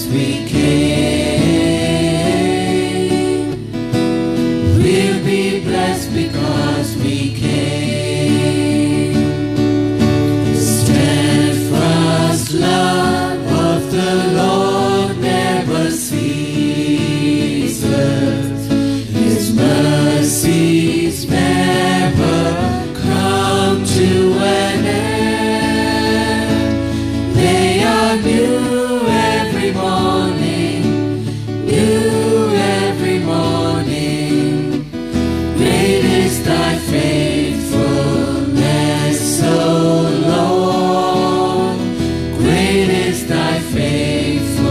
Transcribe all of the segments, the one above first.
as we came. We'll be blessed because we came. Steadfast love of the Lord never ceases. His mercies never come to an end. They are new every morning, new every morning. Great is thy faithfulness, O Lord. Great is thy faithfulness.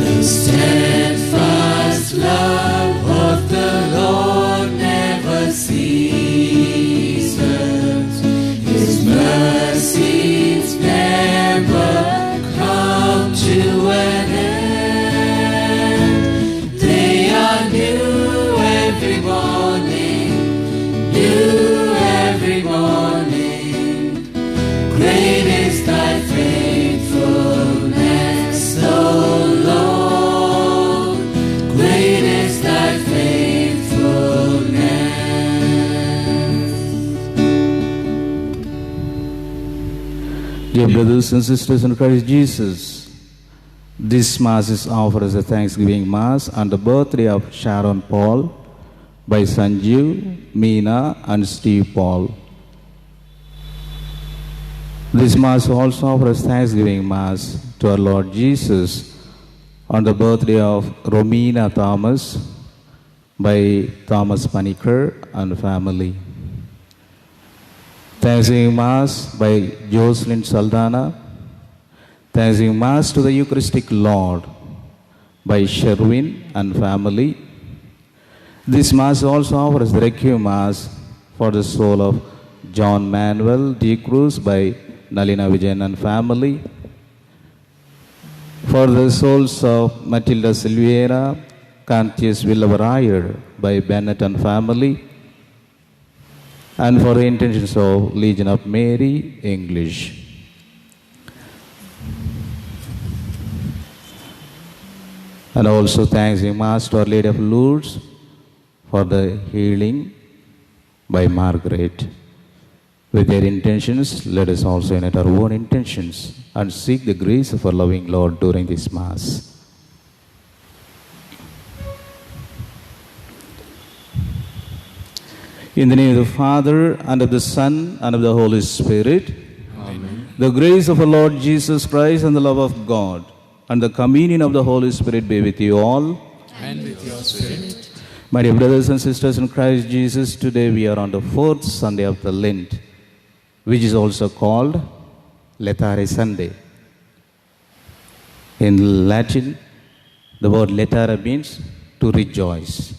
The steadfast love of the Lord never ceases. His mercies never come to an end. They are new every morning, new every morning. Great is thy faithfulness, O Lord. Great is thy faithfulness. Dear brothers and sisters in Christ Jesus, this Mass is offered as a Thanksgiving Mass on the birthday of Sharon Paul by Sanjeev, Meena and Steve Paul. This Mass also offers Thanksgiving Mass to our Lord Jesus on the birthday of Romina Thomas by Thomas Panicker and family. Thanksgiving Mass by Jocelyn Saldana. Thanksgiving Mass to the Eucharistic Lord by Sherwin and family. This Mass also offers the Requiem Mass for the soul of John Manuel D. Cruz by Nalina Vijayan and family. For the souls of Matilda Silveira, Cantius Villavarayar by Bennett and family. And for the intentions of Legion of Mary, English. And also Thanksgiving Mass to Our Lady of Lourdes for the healing by Margaret. With their intentions, let us also unite our own intentions and seek the grace of our loving Lord during this Mass. In the name of the Father, and of the Son, and of the Holy Spirit. Amen. The grace of our Lord Jesus Christ and the love of God and the communion of the Holy Spirit be with you all. And with your spirit. My dear brothers and sisters in Christ Jesus, today we are on the fourth Sunday of the Lent, which is also called Laetare Sunday. In Latin, the word laetare means to rejoice.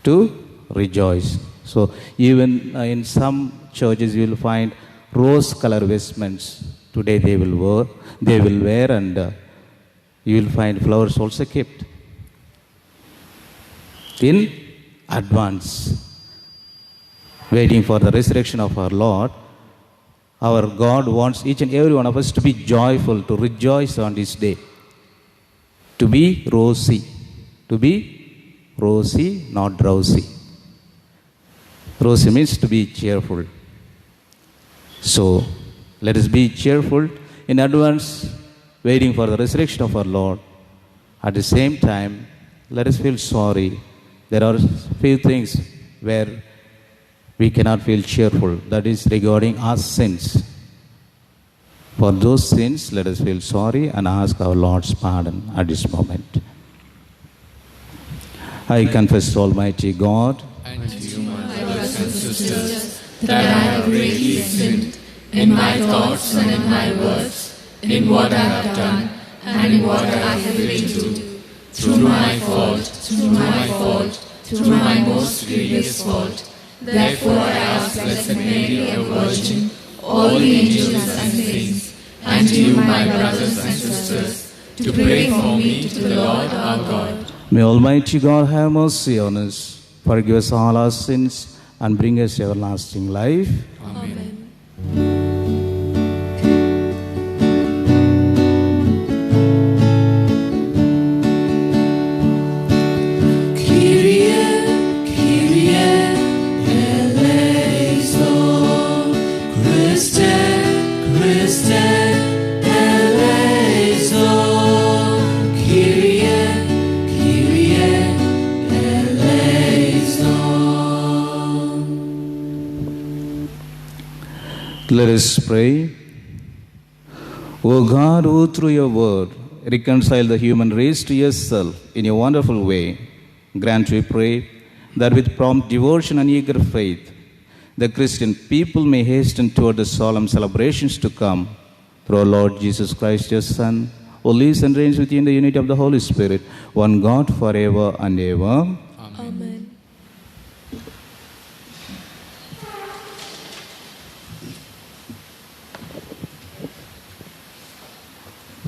To rejoice. So even in some churches you will find rose-colored vestments. Today they will wear, and you will find flowers also kept in advance, waiting for the resurrection of our Lord. Our God wants each and every one of us to be joyful, to rejoice on this day, to be rosy, not drowsy. Rosy means to be cheerful. So let us be cheerful in advance, waiting for the resurrection of our Lord. At the same time, let us feel sorry. There are few things where we cannot feel cheerful. That is regarding our sins. For those sins, let us feel sorry and ask our Lord's pardon at this moment. I confess to Almighty God And to you, my brothers and sisters, that I have greatly sinned in my thoughts and in my words, in what I have done and in what I have failed to do. Through my fault, through my most grievous fault. Therefore I ask Blessed Mary, a Virgin, all the angels and saints, and you, my brothers and sisters, to pray for me to the Lord our God. May Almighty God have mercy on us, forgive us all our sins, and bring us everlasting life. Amen. Let us pray. O God, who through your word reconcile the human race to yourself in a wonderful way, grant, we pray, that with prompt devotion and eager faith, the Christian people may hasten toward the solemn celebrations to come. Through our Lord Jesus Christ, your Son, who lives and reigns with you in the unity of the Holy Spirit, one God forever and ever. Amen.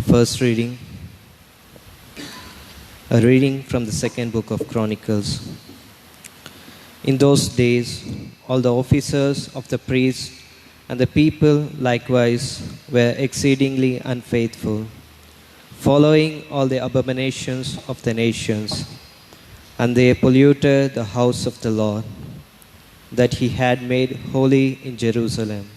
First reading, a reading from the second book of Chronicles. In those days, all the officers of the priests and the people likewise were exceedingly unfaithful, following all the abominations of the nations, and they polluted the house of the Lord, that he had made holy in Jerusalem.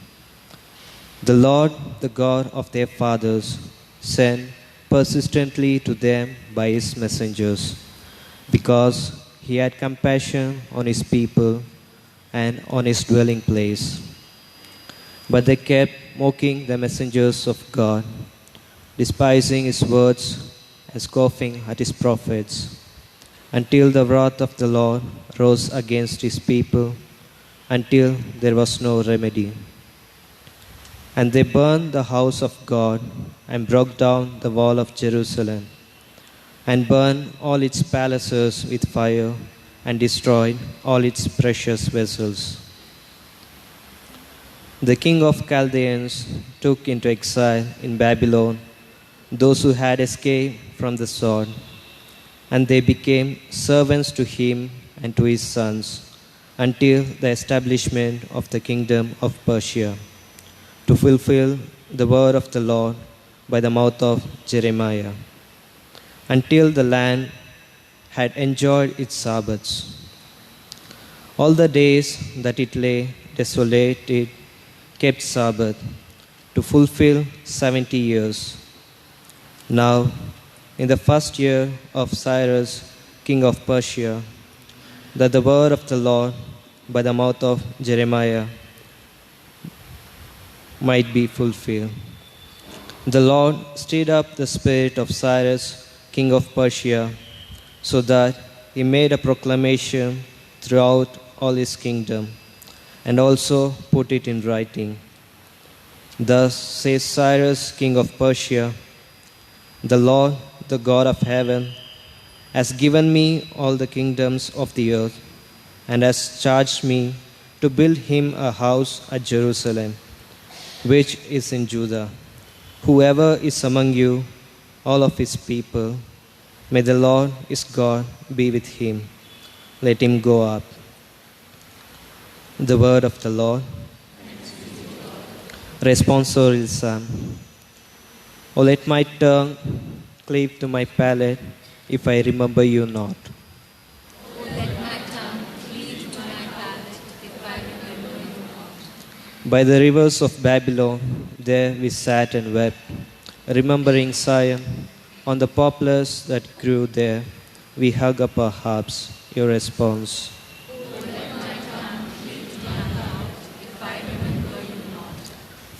The Lord, the God of their fathers, sent persistently to them by his messengers, because he had compassion on his people and on his dwelling place. But they kept mocking the messengers of God, despising his words and scoffing at his prophets, until the wrath of the Lord rose against his people, until there was no remedy. And they burned the house of God, and broke down the wall of Jerusalem, and burned all its palaces with fire, and destroyed all its precious vessels. The king of Chaldeans took into exile in Babylon those who had escaped from the sword, and they became servants to him and to his sons, until the establishment of the kingdom of Persia, to fulfill the word of the Lord by the mouth of Jeremiah, until the land had enjoyed its Sabbaths. All the days that it lay desolate, it kept Sabbath, to fulfill 70 years. Now, in the first year of Cyrus, king of Persia, that the word of the Lord by the mouth of Jeremiah might be fulfilled. The Lord stirred up the spirit of Cyrus, king of Persia, so that he made a proclamation throughout all his kingdom, and also put it in writing. Thus says Cyrus, king of Persia, the Lord, the God of heaven, has given me all the kingdoms of the earth, and has charged me to build him a house at Jerusalem, which is in Judah. Whoever is among you, all of his people, may the Lord his God be with him. Let him go up. The word of the Lord. Responsorial Psalm. Oh, let my tongue cleave to my palate if I remember you not. By the rivers of Babylon, there we sat and wept, remembering Zion. On the poplars that grew there, we hung up our harps. Your response.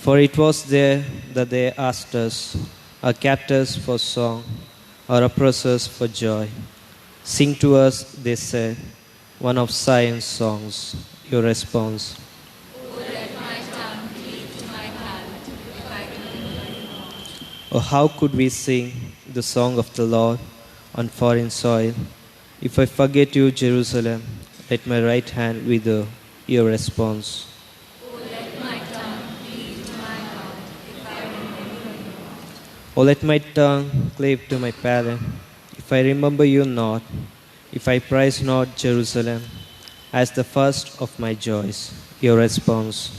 For it was there that they asked us, our captors for song, our oppressors for joy. Sing to us, they said, one of Zion's songs. Your response. Oh, how could we sing the song of the Lord on foreign soil? If I forget you, Jerusalem, let my right hand wither. Your response. Oh, let my tongue cleave to my palate, if I remember you not, if I praise not Jerusalem as the first of my joys. Your response.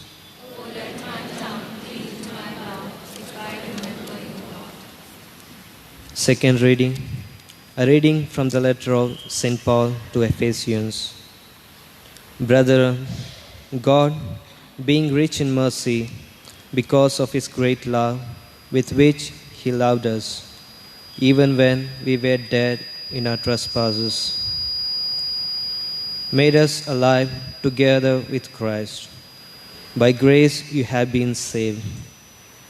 Second reading, a reading from the letter of St. Paul to Ephesians. Brethren, God, being rich in mercy, because of his great love with which he loved us, even when we were dead in our trespasses, made us alive together with Christ. By grace you have been saved,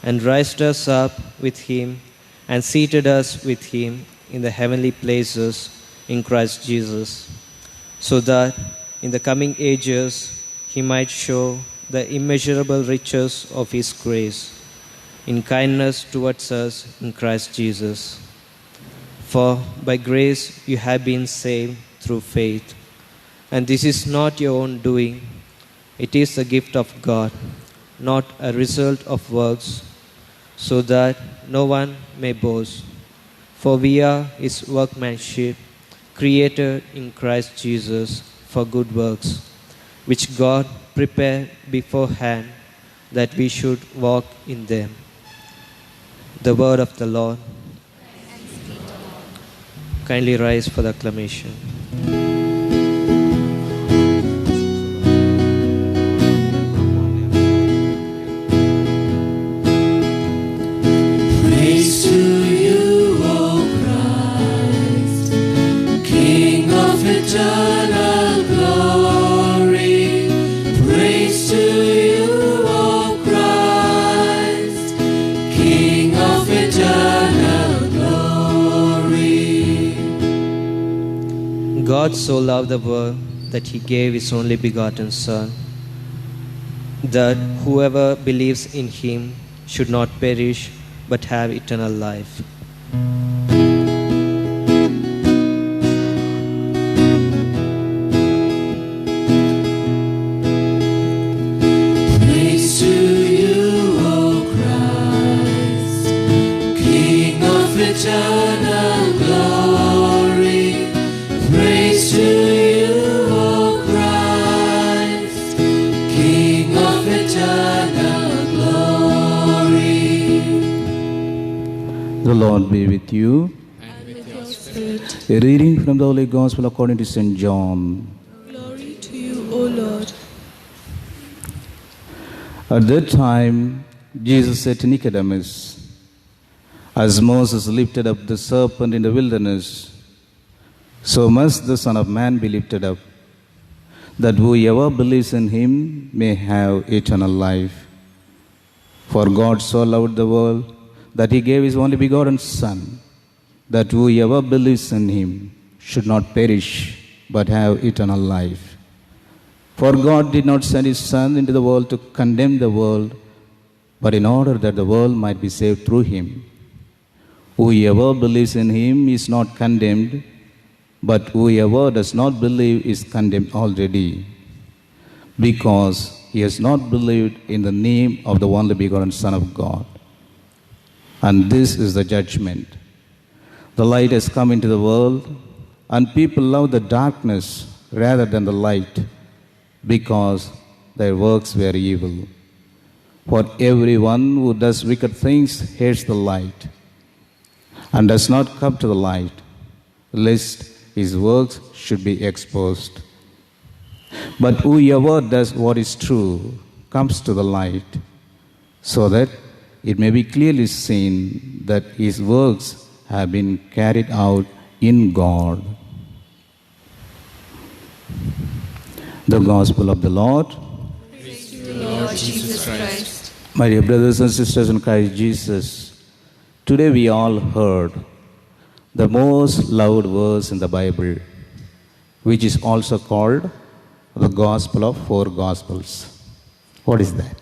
and raised us up with him, and seated us with him in the heavenly places in Christ Jesus, so that in the coming ages he might show the immeasurable riches of his grace in kindness towards us in Christ Jesus. For by grace you have been saved through faith, and this is not your own doing, it is the gift of God, not a result of works, so that no one may boast. For we are his workmanship, created in Christ Jesus for good works, which God prepared beforehand that we should walk in them. The word of the Lord. Kindly rise for the acclamation. Praise to you, O Christ, King of eternal glory. Praise to you, O Christ, King of eternal glory. God so loved the world that he gave his only begotten Son, that whoever believes in him should not perish but have eternal life. Praise to you, O Christ, King of eternal glory. Praise to you, O Christ, King of eternal glory. The Lord be with you. And with your spirit. A reading from the Holy Gospel according to St. John. Glory to you, O Lord. At that time, Jesus said to Nicodemus, "As Moses lifted up the serpent in the wilderness, so must the Son of Man be lifted up, that whoever believes in him may have eternal life. For God so loved the world that he gave his only begotten Son, that whoever believes in him should not perish but have eternal life. For God did not send his Son into the world to condemn the world, but in order that the world might be saved through him. Whoever believes in him is not condemned, but whoever does not believe is condemned already, because he has not believed in the name of the only begotten Son of God. And this is the judgment. The light has come into the world, and people love the darkness rather than the light, because their works were evil. For everyone who does wicked things hates the light, and does not come to the light, lest his works should be exposed. But whoever does what is true comes to the light, so that it may be clearly seen that his works have been carried out in God." The Gospel of the Lord. Praise to you, Lord Jesus Christ. My dear brothers and sisters in Christ Jesus, today we all heard the most loved verse in the Bible, which is also called the Gospel of Four Gospels. What is that?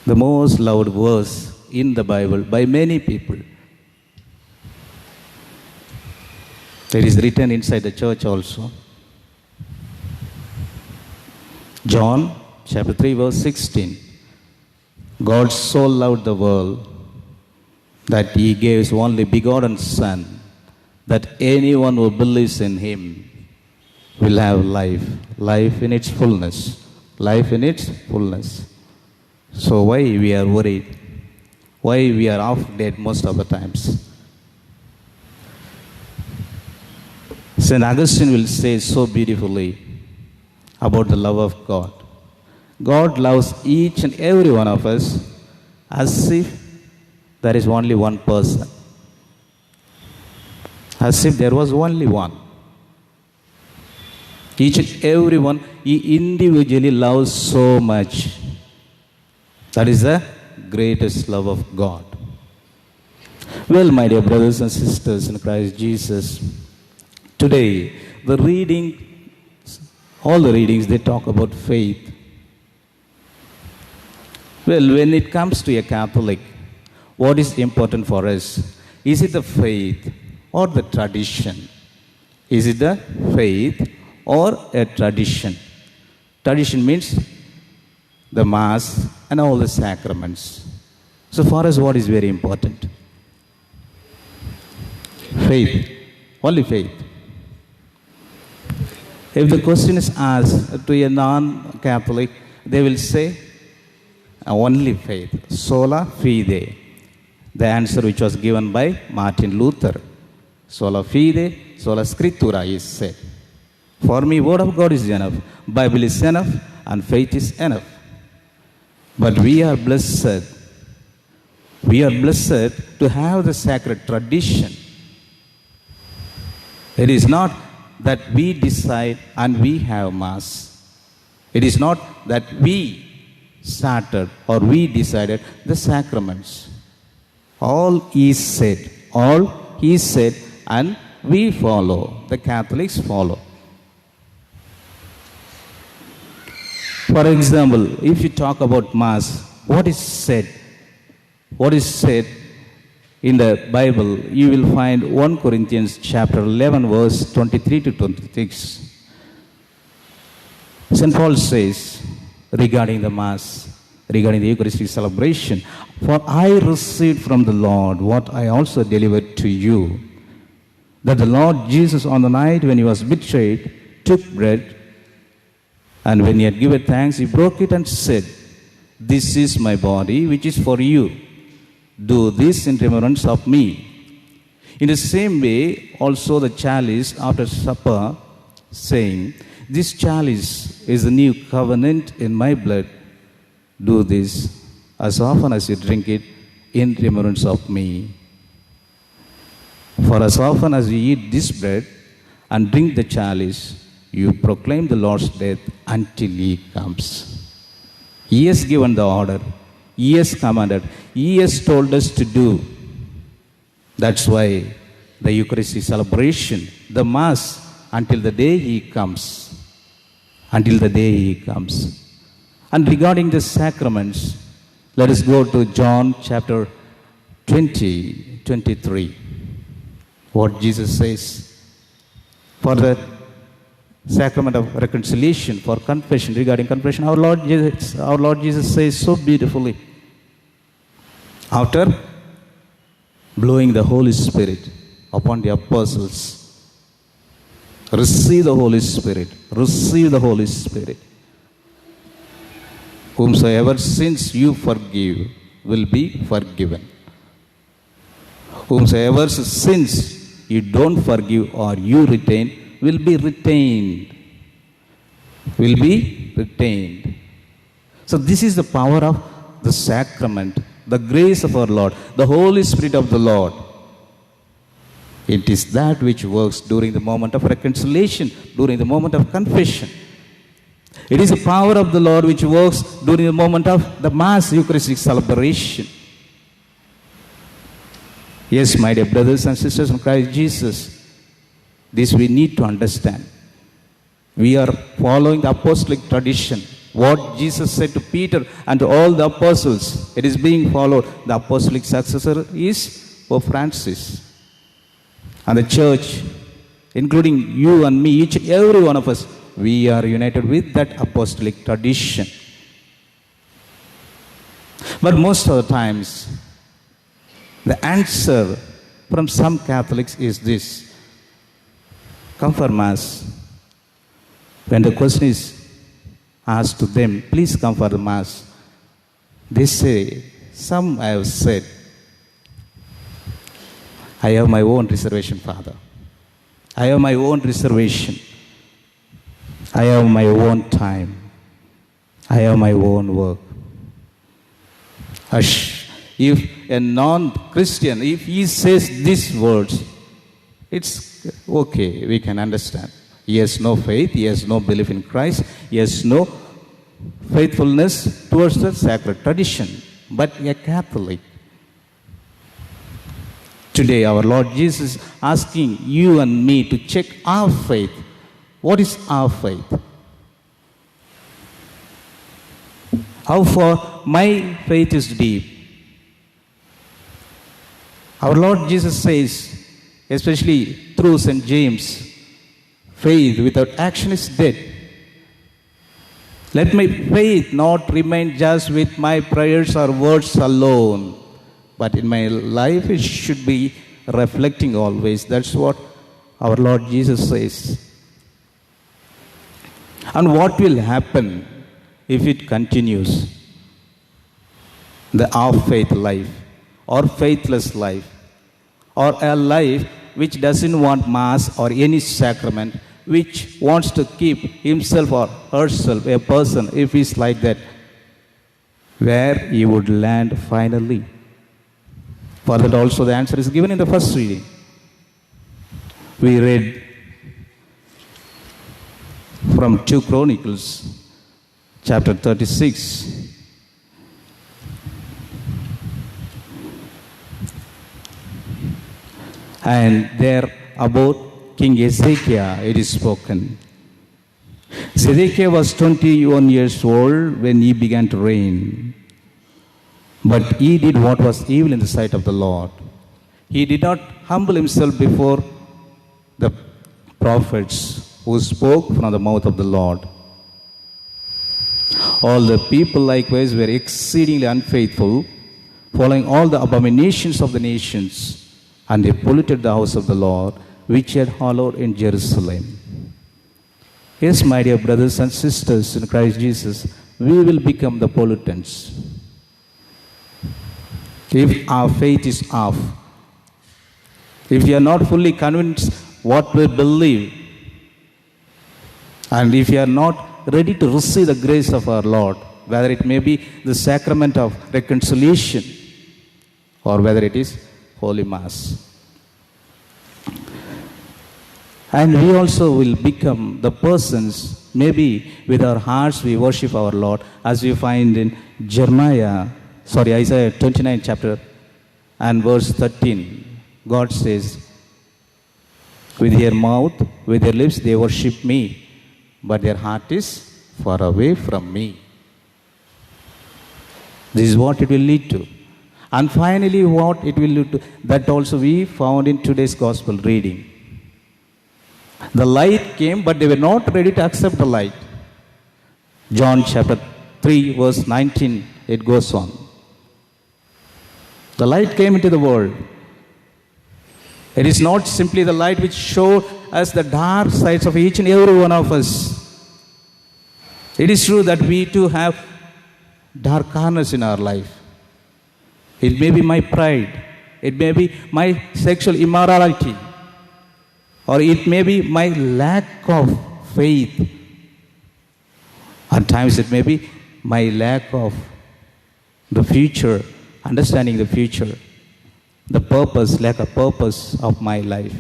The most loved verse in the Bible by many people. It is written inside the church also. John chapter 3 verse 16. God so loved the world that he gave his only begotten Son, that anyone who believes in him will have life, life in its fullness, life in its fullness. So why we are worried? Why we are half dead most of the times? St. Augustine will say so beautifully about the love of God. God loves each and every one of us as if there is only one person. As if there was only one. Each and every one he individually loves so much. That is the greatest love of God. Well, my dear brothers and sisters in Christ Jesus, today all the readings, they talk about faith. Well, when it comes to a Catholic, what is important for us? Is it the faith or the tradition? Is it the faith or a tradition? Tradition means the Mass and all the sacraments. So for us, what is very important? Faith. Only faith. If the question is asked to a non-Catholic, they will say, only faith. Sola fide. The answer which was given by Martin Luther. Sola fide, sola scriptura is said. For me, word of God is enough. Bible is enough and faith is enough. But we are blessed. We are blessed to have the sacred tradition. It is not that we decide and we have Mass. It is not that we started or we decided the sacraments. All is said. All is said and we follow. The Catholics follow. For example, if you talk about Mass, what is said? What is said in the Bible? You will find 1 Corinthians chapter 11 verse 23 to 26. St. Paul says regarding the Mass, regarding the Eucharistic celebration, for I received from the Lord what I also delivered to you, that the Lord Jesus on the night when he was betrayed took bread, and when he had given thanks, he broke it and said, "This is my body which is for you. Do this in remembrance of me." In the same way, also the chalice after supper, saying, "This chalice is the new covenant in my blood. Do this as often as you drink it in remembrance of me. For as often as you eat this bread and drink the chalice, you proclaim the Lord's death until he comes." He has given the order. He has commanded. He has told us to do. That's why the Eucharistic celebration, the Mass, until the day he comes. Until the day he comes. And regarding the sacraments, let us go to John chapter 20, 23. What Jesus says. For the sacrament of reconciliation, for confession, regarding confession, our Lord Jesus says so beautifully. After blowing the Holy Spirit upon the apostles, receive the Holy Spirit, receive the Holy Spirit. Whomsoever sins you forgive will be forgiven. Whomsoever sins you don't forgive or you retain will be retained. Will be retained. So this is the power of the sacrament, the grace of our Lord, the Holy Spirit of the Lord. It is that which works during the moment of reconciliation, during the moment of confession. It is the power of the Lord which works during the moment of the Mass Eucharistic celebration. Yes, my dear brothers and sisters in Christ Jesus, this we need to understand. We are following the apostolic tradition. What Jesus said to Peter and to all the apostles, it is being followed. The apostolic successor is Pope Francis. And the church, including you and me, each and every one of us, we are united with that apostolic tradition. But most of the times, the answer from some Catholics is this: come for Mass. When the question is asked to them, please come for the Mass, they say, some have said, I have my own reservation, Father. I have my own reservation. I have my own time. I have my own work. Hush. If a non-Christian, if he says these words, it's okay, we can understand. He has no faith, he has no belief in Christ, he has no faithfulness towards the sacred tradition, but a Catholic. Today, our Lord Jesus is asking you and me to check our faith. What is our faith? How far my faith is deep? Our Lord Jesus says, especially through St. James, faith without action is dead. Let my faith not remain just with my prayers or words alone, but in my life it should be reflecting always. That's what our Lord Jesus says. And what will happen if it continues? The half-faith life, or faithless life, or a life which doesn't want Mass or any sacrament, which wants to keep himself or herself, a person, if he's like that, where he would land finally. For that also the answer is given in the first reading. We read from 2 Chronicles, chapter 36. And there about King Hezekiah it is spoken. Zedekiah was 21 years old when he began to reign. But he did what was evil in the sight of the Lord. He did not humble himself before the prophets who spoke from the mouth of the Lord. All the people likewise were exceedingly unfaithful, following all the abominations of the nations, and they polluted the house of the Lord, which he had hallowed in Jerusalem. Yes, my dear brothers and sisters in Christ Jesus, we will become the pollutants. If our faith is off, if we are not fully convinced what we believe, and if we are not ready to receive the grace of our Lord, whether it may be the sacrament of reconciliation or whether it is Holy Mass. And we also will become the persons, maybe with our hearts we worship our Lord, as we find in Isaiah 29 chapter and verse 13. God says, with their mouth, with their lips they worship me, but their heart is far away from me. This is what it will lead to. And finally, what it will lead to, that also we found in today's gospel reading. The light came, but they were not ready to accept the light. John chapter 3, verse 19, it goes on. The light came into the world. It is not simply the light which showed us the dark sides of each and every one of us. It is true that we too have dark corners in our life. It may be my pride, it may be my sexual immorality, or it may be my lack of faith. At times it may be my lack of the future, understanding the future, the purpose, lack of purpose of my life.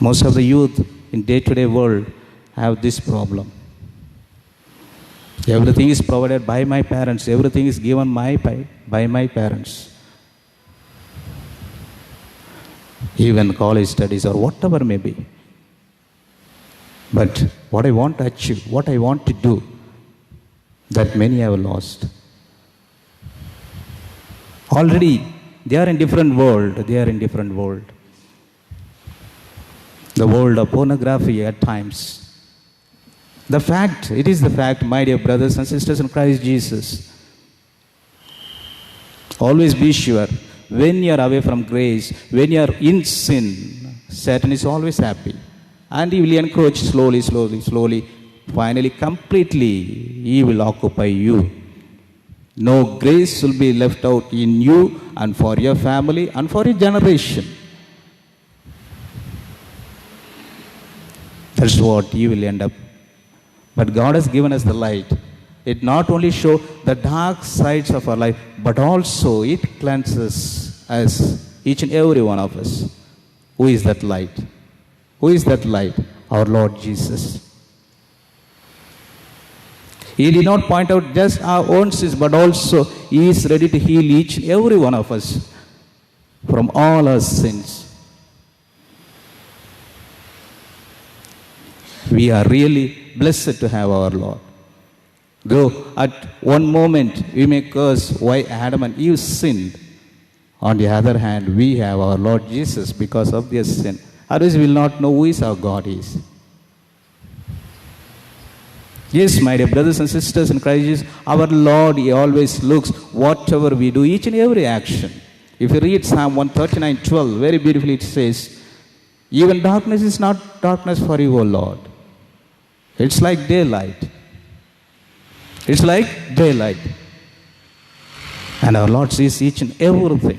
Most of the youth in day-to-day world have this problem. Everything is provided by my parents, everything is given by my parents. Even college studies or whatever may be. But what I want to achieve, what I want to do, that many have lost. Already they are in different world. The world of pornography at times. It is the fact, my dear brothers and sisters in Christ Jesus. Always be sure, when you are away from grace, when you are in sin, Satan is always happy. And he will encroach slowly, finally, completely, he will occupy you. No grace will be left out in you and for your family and for your generation. That's what you will end up. But God has given us the light. It not only shows the dark sides of our life, but also it cleanses us, each and every one of us. Who is that light? Who is that light? Our Lord Jesus. He did not point out just our own sins, but also He is ready to heal each and every one of us from all our sins. We are really blessed to have our Lord. Though at one moment we may curse why Adam and Eve sinned, on the other hand, we have our Lord Jesus because of their sin. Otherwise, we will not know who is our God is. Yes, my dear brothers and sisters in Christ Jesus, our Lord, He always looks whatever we do, each and every action. If you read Psalm 139:12, very beautifully it says, even darkness is not darkness for you, O Lord. It's like daylight. It's like daylight. And our Lord sees each and everything,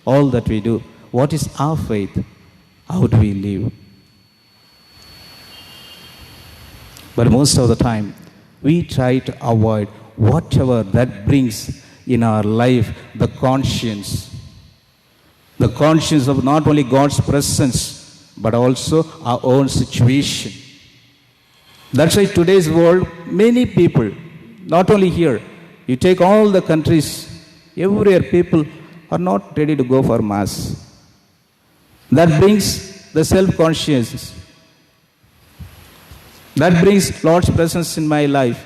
all that we do. What is our faith? How do we live? But most of the time, we try to avoid whatever that brings in our life the conscience of not only God's presence, but also our own situation. That's why today's world, many people, not only here, you take all the countries, everywhere people are not ready to go for Mass. That brings the self-consciousness. That brings Lord's presence in my life.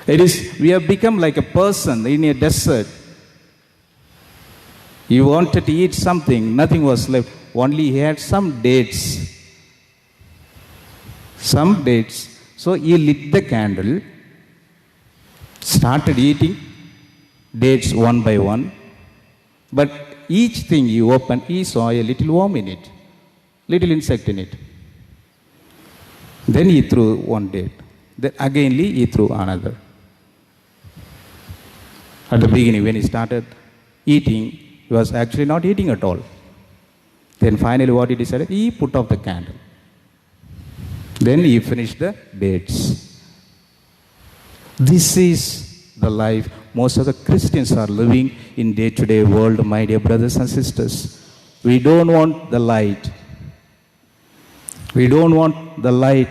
We have become like a person in a desert. He wanted to eat something, nothing was left. Only he had some dates. So he lit the candle, started eating dates one by one. But each thing he opened, he saw a little worm in it, little insect in it. Then he threw one date. Then againly he threw another. At the beginning, when he started eating, he was actually not eating at all. Then finally what he decided? He put off the candle. Then he finished the dates. This is the life most of the Christians are living in day-to-day world, my dear brothers and sisters. We don't want the light. We don't want the light.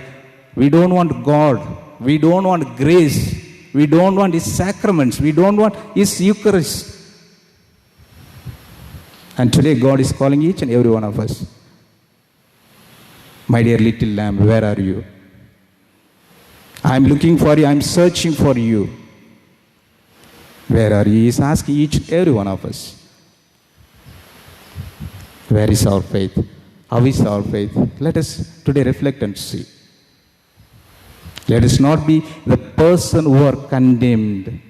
We don't want God. We don't want grace. We don't want His sacraments. We don't want His Eucharist. And today God is calling each and every one of us. My dear little lamb, where are you? I am looking for you. I am searching for you. Where are you? He is asking each and every one of us. Where is our faith? How is our faith? Let us today reflect and see. Let us not be the person who are condemned.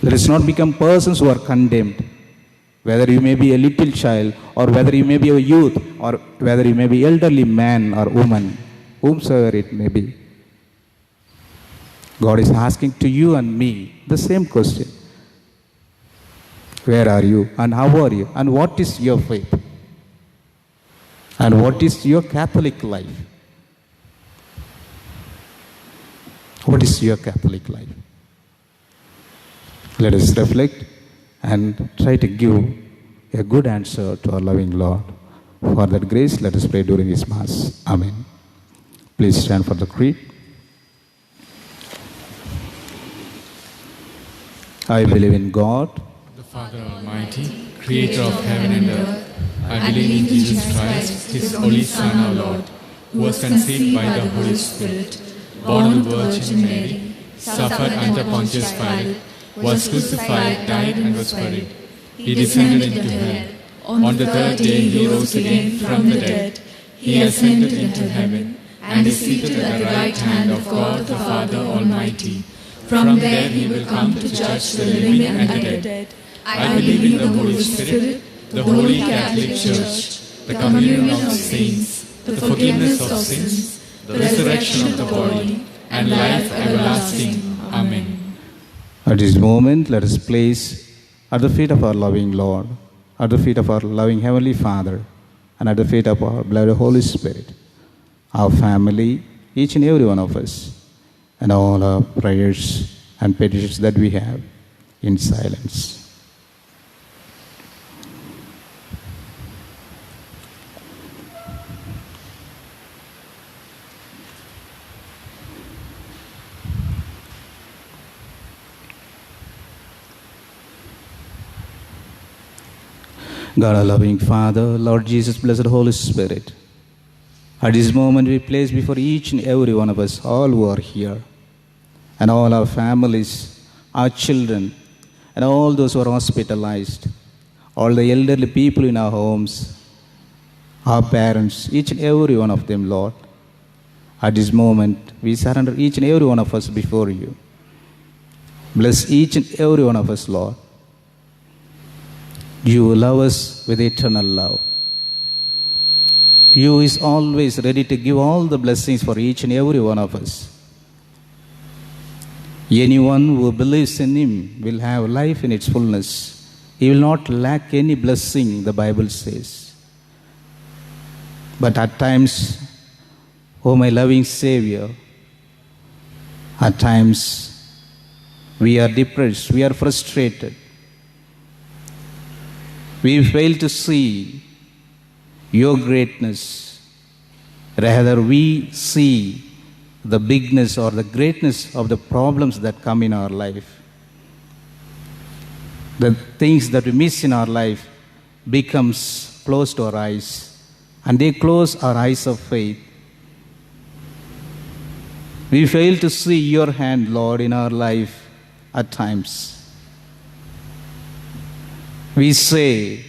Let us not become persons who are condemned. Whether you may be a little child, or whether you may be a youth, or whether you may be elderly man or woman, whomsoever it may be. God is asking to you and me the same question. Where are you and how are you and what is your faith? And what is your Catholic life? What is your Catholic life? Let us reflect and try to give a good answer to our loving Lord. For that grace, let us pray during this Mass. Amen. Please stand for the creed. I believe in God, the Father Almighty, creator of heaven and earth. I believe in Jesus Christ, His only Son, our Lord, who was conceived by the Holy Spirit, born of the Virgin Mary, suffered under Pontius Pilate, was crucified, died, and was buried. He descended into hell. On the third day He rose again from the dead. He ascended into heaven and is seated at the right hand of God the Father Almighty. From there He will come to judge the living and the dead. I believe in the Holy Spirit, the Holy Catholic Church, the communion of saints, the forgiveness of sins, the resurrection of the body, and life everlasting. Amen. At this moment, let us place at the feet of our loving Lord, at the feet of our loving Heavenly Father, and at the feet of our beloved Holy Spirit, our family, each and every one of us, and all our prayers and petitions that we have in silence. God, our loving Father, Lord Jesus, blessed Holy Spirit, at this moment we place before each and every one of us, all who are here, and all our families, our children, and all those who are hospitalized, all the elderly people in our homes, our parents, each and every one of them, Lord. At this moment, we surrender each and every one of us before you. Bless each and every one of us, Lord. You love us with eternal love. You is always ready to give all the blessings for each and every one of us. Anyone who believes in Him will have life in its fullness. He will not lack any blessing, the Bible says. But at times, oh my loving Savior, at times we are depressed, we are frustrated. We fail to see your greatness. Rather, we see the bigness or the greatness of the problems that come in our life. The things that we miss in our life becomes close to our eyes, and they close our eyes of faith. We fail to see your hand, Lord, in our life at times. We say,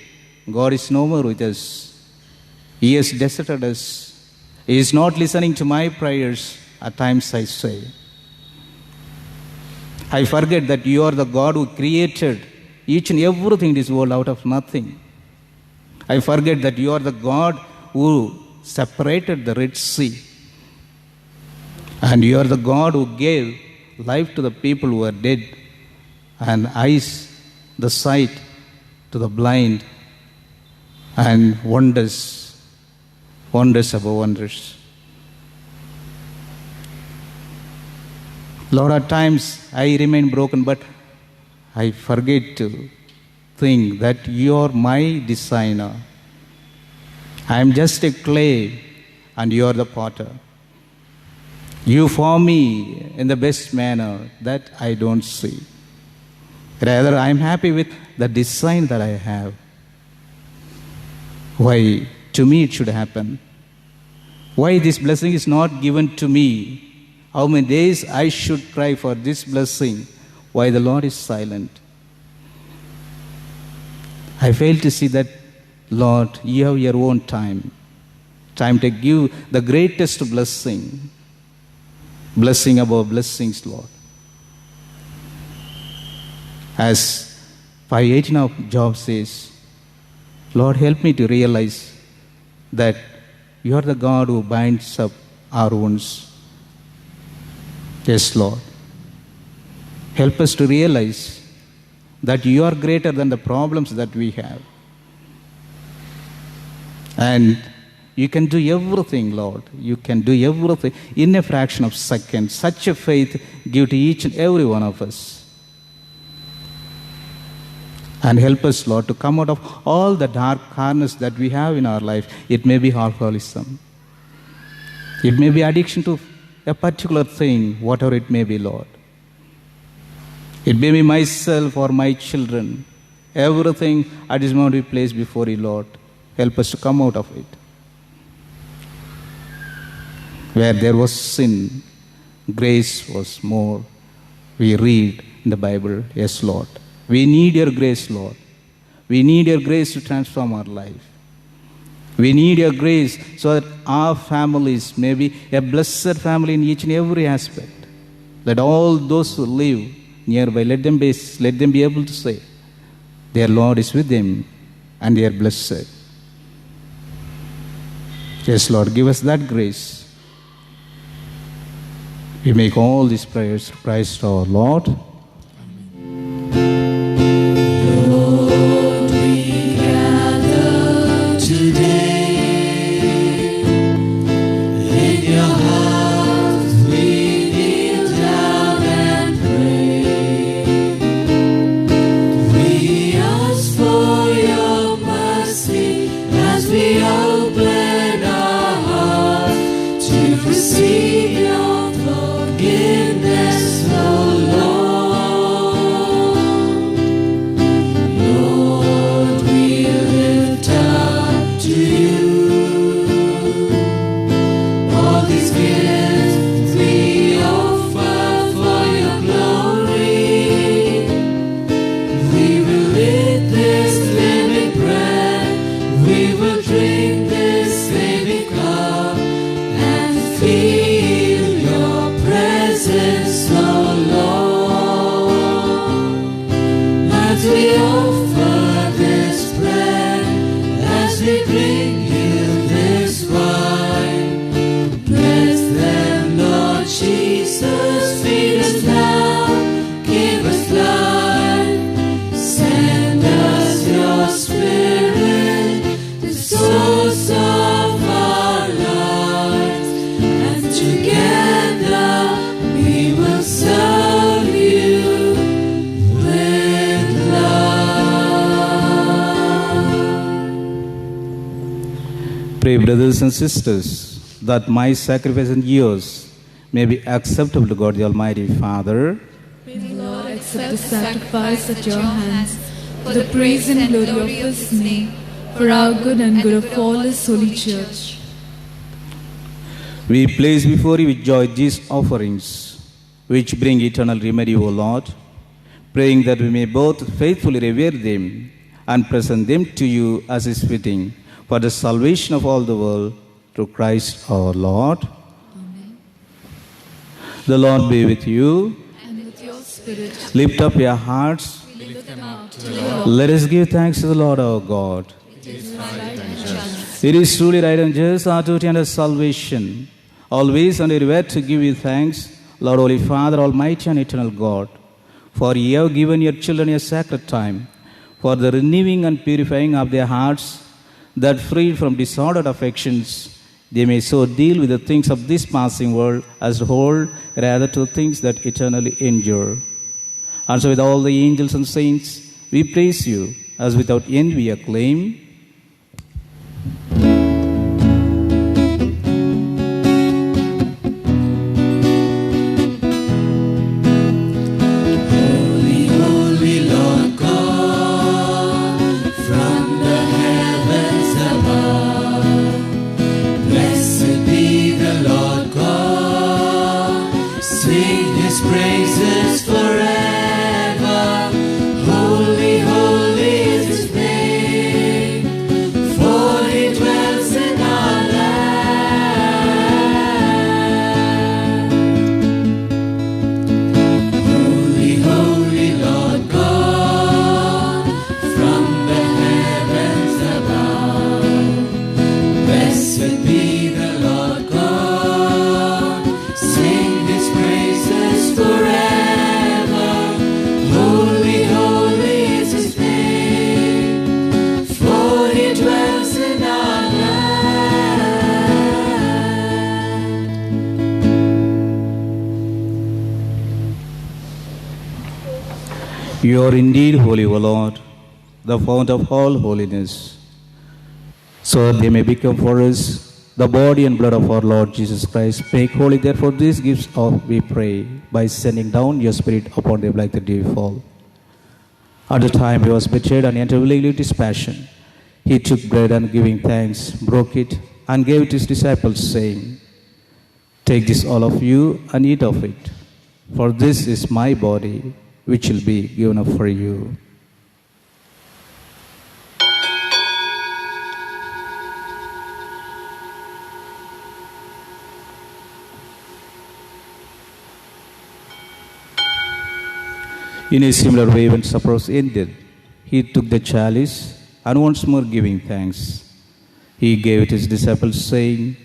God is no more with us. He has deserted us. He is not listening to my prayers. At times I say, I forget that you are the God who created each and everything in this world out of nothing. I forget that you are the God who separated the Red Sea. And you are the God who gave life to the people who are dead, and eyes, the sight to the blind, and wonders above wonders. Lord, at times I remain broken, but I forget to think that you are my designer. I am just a clay and you are the potter. You form me in the best manner that I don't see. Rather, I am happy with the design that I have. Why to me it should happen? Why this blessing is not given to me? How many days I should cry for this blessing? Why the Lord is silent? I fail to see that, Lord, you have your own time to give the greatest blessing. Blessing above blessings, Lord. As 5:18 of Job says, Lord, help me to realize that you are the God who binds up our wounds. Yes, Lord. Help us to realize that you are greater than the problems that we have. And you can do everything, Lord. You can do everything in a fraction of a second. Such a faith give to each and every one of us. And help us, Lord, to come out of all the dark corners that we have in our life. It may be alcoholism. It may be addiction to a particular thing, whatever it may be, Lord. It may be myself or my children. Everything at this moment we place before you, Lord. Help us to come out of it. Where there was sin, grace was more. We read in the Bible, yes, Lord. We need your grace, Lord. We need your grace to transform our life. We need your grace so that our families may be a blessed family in each and every aspect. Let all those who live nearby, let them be able to say, their Lord is with them and they are blessed. Yes, Lord, give us that grace. We make all these prayers to Christ our Lord. Lord, we gather today. In your house we kneel down and pray. We ask for your mercy as we open our hearts to receive your forgiveness, oh Lord. Pray, brothers and sisters, that my sacrifice and yours may be acceptable to God the Almighty Father. May the Lord accept the sacrifice at your hands for the praise and glory of his name, for our good and good of all his holy church. We place before you with joy these offerings, which bring eternal remedy, O Lord, praying that we may both faithfully revere them and present them to you as is fitting, for the salvation of all the world, through Christ our Lord. Amen. The Lord be with you. And with your spirit, Lift up your hearts. we lift them up to the Lord. Let us give thanks to the Lord our God. It is right and just. It is truly right and just, our duty and our salvation, always and everywhere to give you thanks, Lord, Holy Father, Almighty and eternal God, for you have given your children a sacred time for the renewing and purifying of their hearts, that freed from disordered affections, they may so deal with the things of this passing world as to hold rather to things that eternally endure. And so with all the angels and saints, we praise you, as without end we acclaim. Holy, holy Lord God, from the heavens above. Blessed be the Lord God, sing his praises forever. Holy, holy is his name, for he dwells in our land. Holy, holy Lord God, from the heavens above. Blessed be the Lord God, sing his praises forever. Holy, holy is his name, for he dwells in our land. You are indeed holy, O Lord, the fount of all holiness. So that they may become for us the body and blood of our Lord Jesus Christ. Make holy, therefore, these gifts of, we pray, by sending down your Spirit upon them like the dewfall. At the time he was betrayed and entered willingly into his passion, he took bread and giving thanks, broke it, and gave it to his disciples, saying, Take this, all of you, and eat of it, for this is my body, which will be given up for you. In a similar way, when supper was ended, he took the chalice, and once more giving thanks, he gave it to his disciples, saying,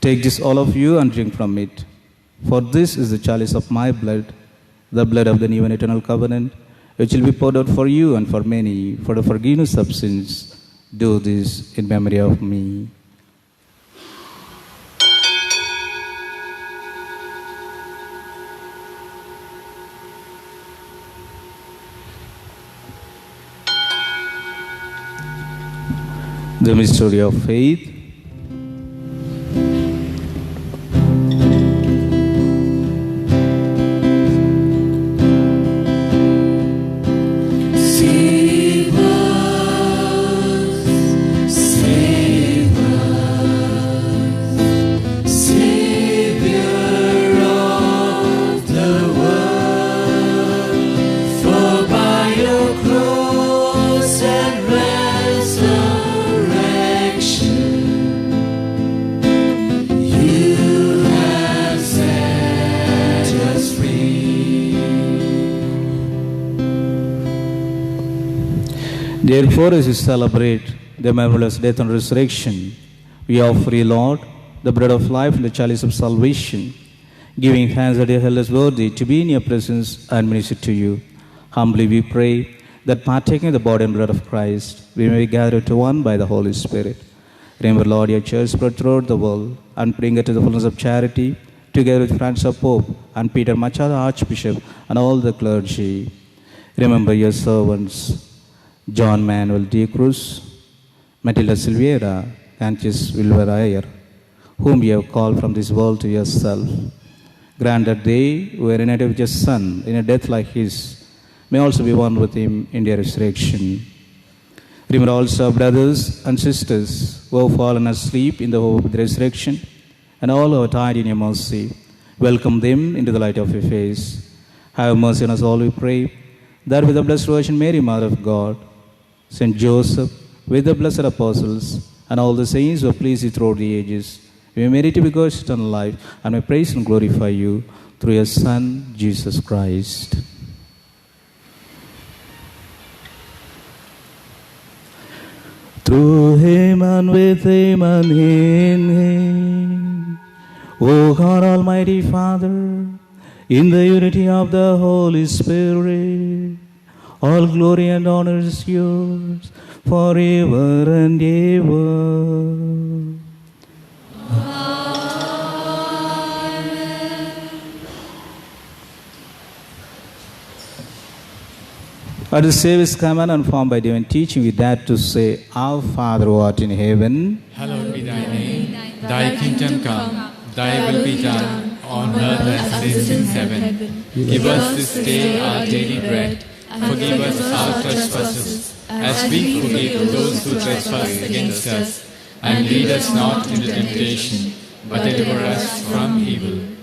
Take this, all of you, and drink from it, for this is the chalice of my blood, the blood of the new and eternal covenant, which will be poured out for you and for many, for the forgiveness of sins. Do this in memory of me. The mystery of faith. Save us, save us, Savior of the world. For by your cross and resurrection, you have set us free. Therefore, as we celebrate the marvelous death and resurrection, we offer you, Lord, the bread of life and the chalice of salvation, giving thanks that you held us worthy to be in your presence and minister to you. Humbly we pray that partaking of the body and blood of Christ, we may be gathered to one by the Holy Spirit. Remember, Lord, your church spread throughout the world, and bring it to the fullness of charity, together with Francis of Pope and Peter Machado, Archbishop, and all the clergy. Remember your servants, John Manuel de Cruz, Matilda Silveira, and his Wilbur whom you have called from this world to yourself. Grant that they who were united with your Son in a death like his may also be one with him in their resurrection. Remember also our brothers and sisters who have fallen asleep in the hope of the resurrection, and all who have died in your mercy. Welcome them into the light of your face. Have mercy on us all, we pray, that with the Blessed Virgin Mary, Mother of God, Saint Joseph, with the blessed apostles, and all the saints who have pleased you throughout the ages, we may merit to be God's eternal life, and may praise and glorify you through your Son, Jesus Christ. Through him and with him and in him, O God Almighty Father, in the unity of the Holy Spirit, all glory and honor is yours forever and ever. At the Savior's command and formed by divine teaching, we dare to say, Our Father who art in heaven, Hallowed be thy name. Thy kingdom come. Thy will be done on earth as it is in heaven. Give us this day our daily bread. Forgive us our trespasses, as we forgive those who trespass against us. And lead us not into temptation, but deliver us from evil.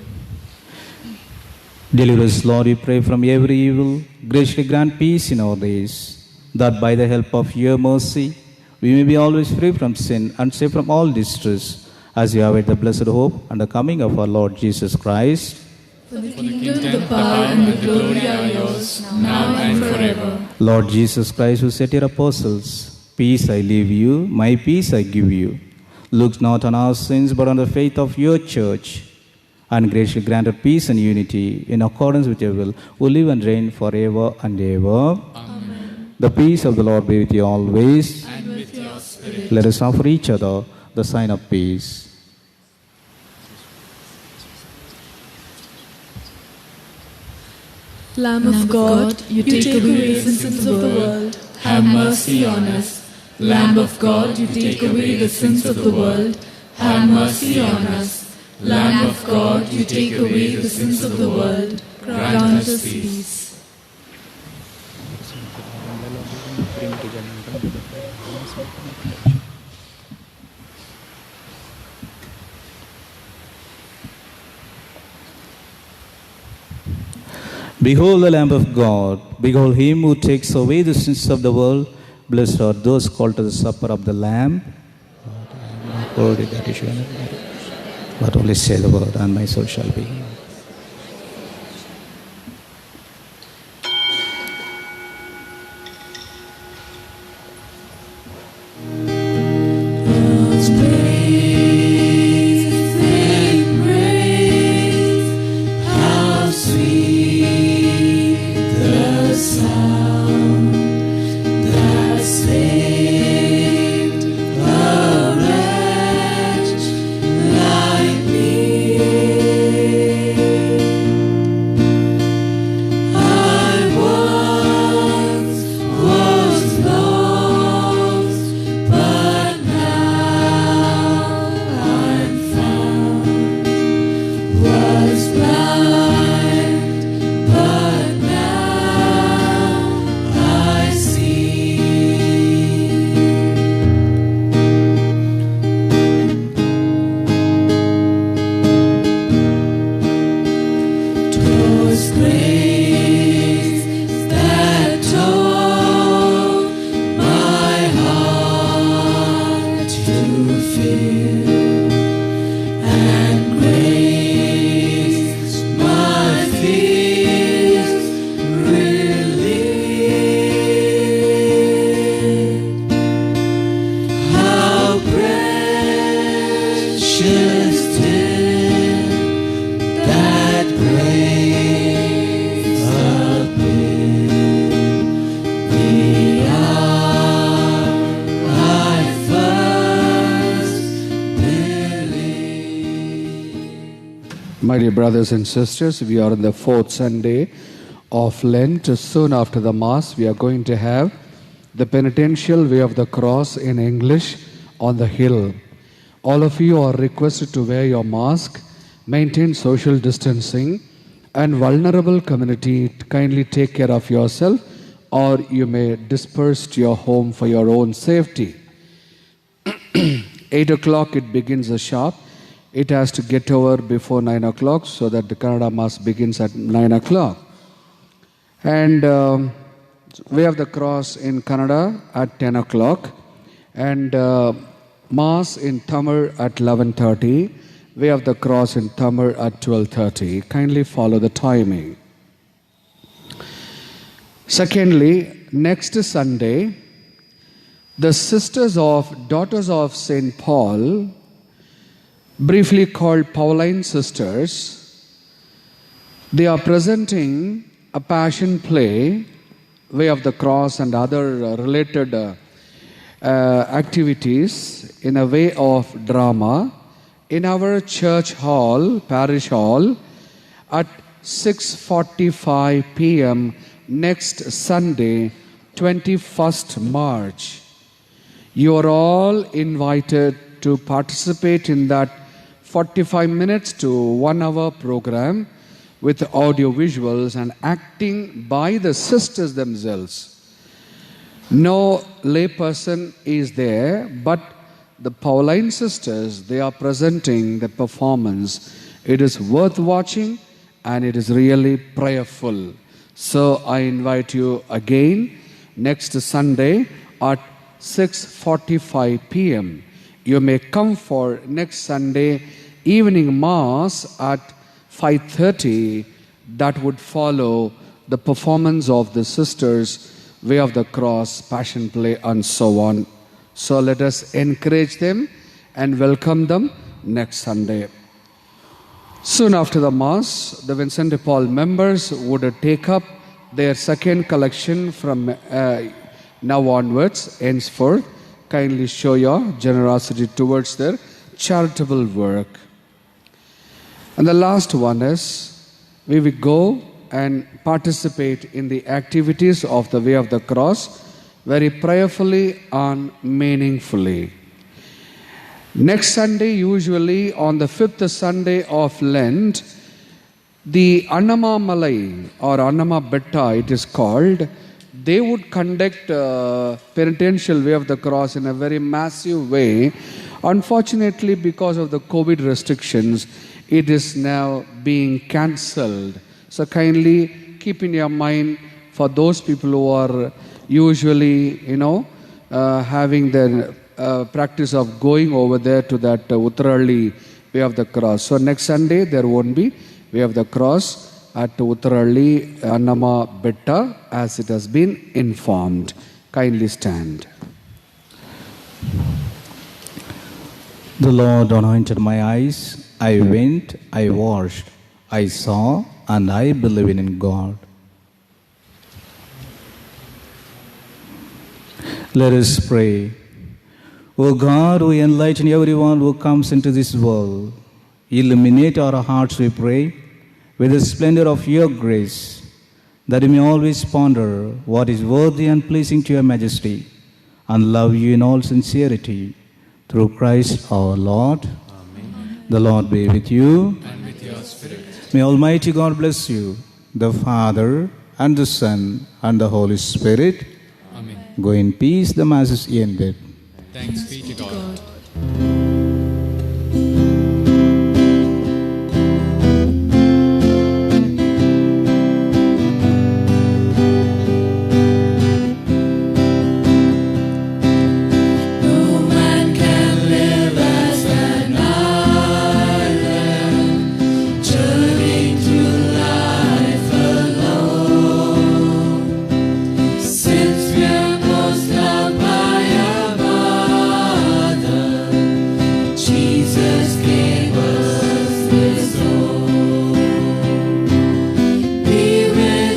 deliver us, Lord, we pray, from every evil. Graciously grant peace in our days, that by the help of your mercy, we may be always free from sin and safe from all distress, as we await the blessed hope and the coming of our Lord Jesus Christ. For the kingdom, the power, and the glory are yours, now and forever. Lord Jesus Christ, who said to your apostles, Peace I leave you, my peace I give you. Look not on our sins, but on the faith of your church, and graciously granted peace and unity in accordance with your will, who live and reign forever and ever. Amen. The peace of the Lord be with you always. And with your spirit. Let us offer each other the sign of peace. Lamb of God, you take away the sins of the world. Have mercy on us. Lamb of God, you take away the sins of the world. Have mercy on us. Lamb of God, you take away the sins of the world. Grant us peace. Behold the Lamb of God. Behold him who takes away the sins of the world. Blessed are those called to the supper of the Lamb. Worthy that you should enter, but only say the word, and my soul shall be healed. My dear brothers and sisters, we are on the fourth Sunday of Lent. Soon after the Mass, we are going to have the penitential way of the cross in English on the hill. All of you are requested to wear your mask, maintain social distancing, and vulnerable community, kindly take care of yourself, or you may disperse to your home for your own safety. 8 o'clock it begins the sharp. It has to get over before 9 o'clock so that the Kannada Mass begins at 9 o'clock. And we have the cross in Kannada at 10 o'clock. And Mass in Tamil at 11:30. We have the cross in Tamil at 12:30. Kindly follow the timing. Secondly, next Sunday, the Sisters of Daughters of St. Paul, briefly called Pauline Sisters, they are presenting a passion play, Way of the Cross, and other related activities in a way of drama in our church hall, parish hall, at 6:45 p.m. next Sunday, 21st March. You are all invited to participate in that 45 minutes to 1 hour program with audio visuals and acting by the sisters themselves. No layperson is there, but the Pauline sisters, they are presenting the performance. It is worth watching and it is really prayerful. So I invite you again next Sunday at 6:45 p.m. You may come for next Sunday evening Mass at 5:30. That would follow the performance of the sisters, Way of the Cross, Passion Play, and so on. So let us encourage them and welcome them next Sunday. Soon after the Mass, the Vincent de Paul members would take up their second collection from now onwards, henceforth. Kindly show your generosity towards their charitable work. And the last one is, we will go and participate in the activities of the Way of the Cross very prayerfully and meaningfully. Next Sunday, usually on the 5th Sunday of Lent, the Annama Malai or Annama Betta, it is called, they would conduct penitential Way of the Cross in a very massive way. Unfortunately, because of the COVID restrictions, it is now being cancelled. So kindly keep in your mind for those people who are usually, having the practice of going over there to that Uttaralli Way of the Cross. So next Sunday there won't be Way of the Cross at Uttaralli Annama Betta as it has been informed. Kindly stand. The Lord anointed my eyes. I went, I washed, I saw, and I believe in God. Let us pray. O God, who enlighten everyone who comes into this world, illuminate our hearts, we pray, with the splendor of your grace, that we may always ponder what is worthy and pleasing to your majesty, and love you in all sincerity, through Christ our Lord. Amen. The Lord be with you. And with your spirit. May Almighty God bless you, the Father, and the Son, and the Holy Spirit. Amen. Go in peace, the Mass is ended. Thanks be to God. Jesus gave us this